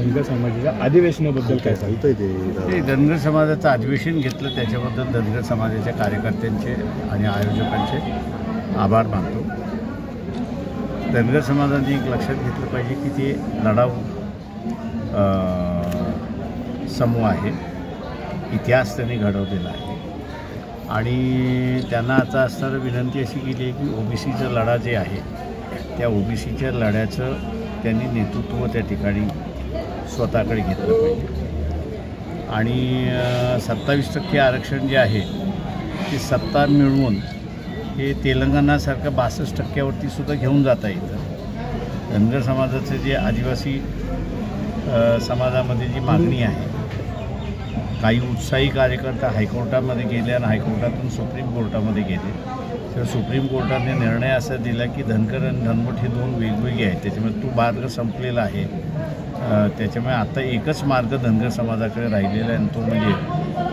धनगर समाजाच्या अधिवेशनाबद्दल काय सांगताय? ते धनगर समाजाचं अधिवेशन घेतलं त्याच्याबद्दल धनगर समाजाच्या कार्यकर्त्यांचे आणि आयोजकांचे आभार मानतो. धनगर समाजाने एक लक्षात घेतलं पाहिजे की ते लढाऊ समूह आहे. इतिहास त्यांनी घडवलेला आहे आणि त्यांना आता असणारी विनंती अशी केली आहे की ओबीसीचा लढा जे आहे त्या ओबीसीच्या लढ्याचं त्यांनी नेतृत्व त्या ठिकाणी स्वतःकडे घेतलं पाहिजे आणि 27% आरक्षण जे आहे ते सत्ता मिळवून हे तेलंगणासारखं 62% सुद्धा घेऊन जाता येतं. धनगर समाजाचं जे आदिवासी समाजामध्ये जी मागणी आहे, काही उत्साही कार्यकर्ता हायकोर्टामध्ये गेले आणि हायकोर्टातून सुप्रीम कोर्टामध्ये गेले तर सुप्रीम कोर्टाने निर्णय असा दिला की धनगर आणि धनवट हे दोन वेगवेगळे आहेत. त्याच्यामुळे तो मार्ग संपलेला आहे. त्याच्यामुळे आता एकच मार्ग धनगर समाजाकडे राहिलेला आहे आणि तो म्हणजे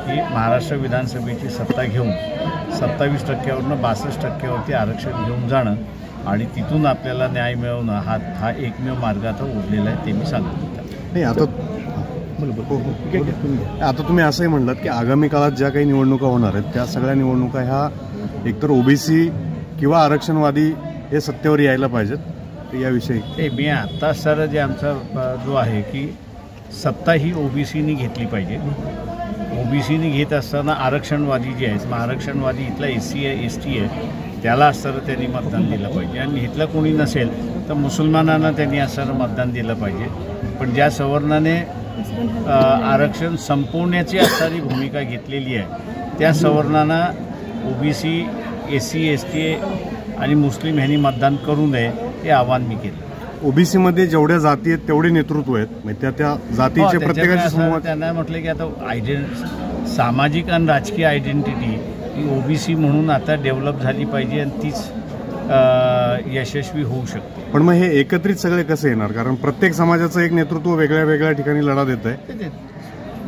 की महाराष्ट्र विधानसभेची सत्ता घेऊन 27%वरून 62%वरती आरक्षण घेऊन जाणं आणि तिथून आपल्याला न्याय मिळवणं हा एकमेव मार्ग आता उरलेला आहे. ते मी सांगतो. नाही आता तुम्ही असंही म्हणलात की आगामी काळात ज्या काही निवडणुका होणार आहेत त्या सगळ्या निवडणुका ह्या एकतर ओबीसी किंवा आरक्षणवादी हे सत्तेवर यायला पाहिजेत याविषयी. ते मी आत्ता सर जे आमचा जो आहे की सत्ता ही ओबीसीनी घेतली पाहिजे. ओबीसीनी घेत असताना आरक्षणवादी जे आहेत, मग आरक्षणवादी इथला SC आहे ST आहे त्याला असताना त्यांनी मतदान दिलं पाहिजे आणि इथलं कोणी नसेल तर मुसलमानांना त्यांनी असताना मतदान दिलं पाहिजे. पण ज्या सवर्णाने आरक्षण संपवण्याची असणारी भूमिका घेतलेली आहे त्या सवर्णांना OBC SC ST आणि मुस्लिम ह्यांनी मतदान करू नये हे आवाहन मी केलं. ओबीसीमध्ये जेवढ्या जाती आहेत तेवढे नेतृत्व आहेत म्हणजे त्या जातीचे प्रत्येकाचे समूह. त्यांना म्हटलं की आता सामाजिक आणि राजकीय आयडेंटिटी ही ओबीसी म्हणून आता डेव्हलप झाली पाहिजे आणि तीच यशस्वी होऊ शकते. पण मग हे एकत्रित सगळे कसे येणार? कारण प्रत्येक समाजाचं एक नेतृत्व वेगळ्या वेगळ्या ठिकाणी लढा देत आहे.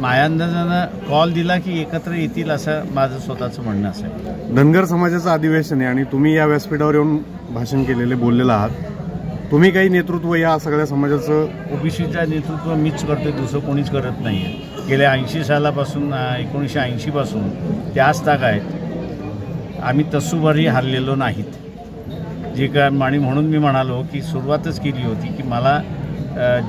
माझ्या अंदाजानं कॉल दिला की एकत्र येतील असं माझं स्वतःचं म्हणणं असेल. धनगर समाजाचं अधिवेशन आहे आणि तुम्ही या व्यासपीठावर येऊन भाषण केलेले बोललेलं आहात. तुम्ही काही नेतृत्व या सगळ्या समाजाचं? ओबीसीचं नेतृत्व मीच करतोय, दुसरं कोणीच करत नाही आहे. गेल्या 80 सालापासून 1980 पासून त्याच ताग आहेत. आम्ही तसूभरही हरलेलो नाहीत. जे काय म्हणून मी म्हणालो की सुरुवातच केली होती की मला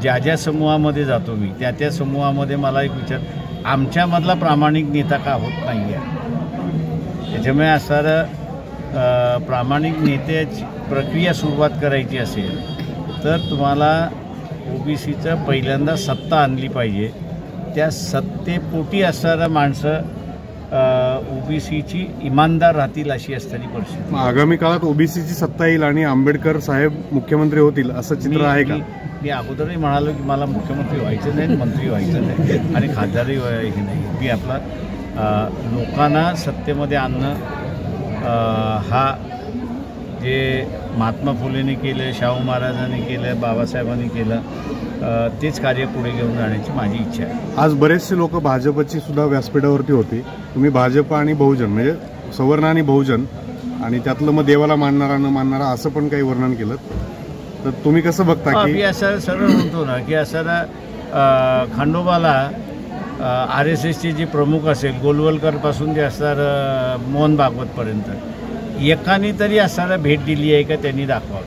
ज्या समूहामध्ये जातो मी त्या समूहामध्ये मला एक विचार आमच्यामधला प्रामाणिक नेता का होत नाही आहे. त्याच्यामुळे असणारं प्रामाणिक नेत्याची प्रक्रिया सुरुवात करायची असेल तर तुम्हाला ओबीसीचं पहिल्यांदा सत्ता आणली पाहिजे. त्या सत्तेपोटी असणारं माणसं ओबीसीची इमानदार राहतील अशी असणारी परिस्थिती. आगामी काळात ओबीसीची सत्ता येईल आणि आंबेडकर साहेब मुख्यमंत्री होतील असं चित्र आहे का? मी अगोदरही म्हणालो की मला मुख्यमंत्री व्हायचं नाही, मंत्री व्हायचं नाही आणि खासदारही हे नाही. मी आपला लोकांना सत्तेमध्ये आणणं हा जे महात्मा फुलेंनी केलं, शाहू महाराजांनी केलं, बाबासाहेबांनी केलं तेच कार्य पुढे घेऊन जाण्याची माझी इच्छा आहे. आज बरेचसे लोक भाजपची सुद्धा व्यासपीठावरती होती. तुम्ही भाजप आणि बहुजन म्हणजे सवर्ण आणि बहुजन आणि त्यातलं मग देवाला मानणारा न मानणारा असं पण काही वर्णन केलं तर तुम्ही कसं बघता? की असं सरळ म्हणतो ना की असं खंडोबाला RSSचे जे प्रमुख असेल गोलवलकरपासून जे असणार मोहन भागवतपर्यंत एकाने तरी असणारा भेट दिली आहे का त्यांनी दाखवावं.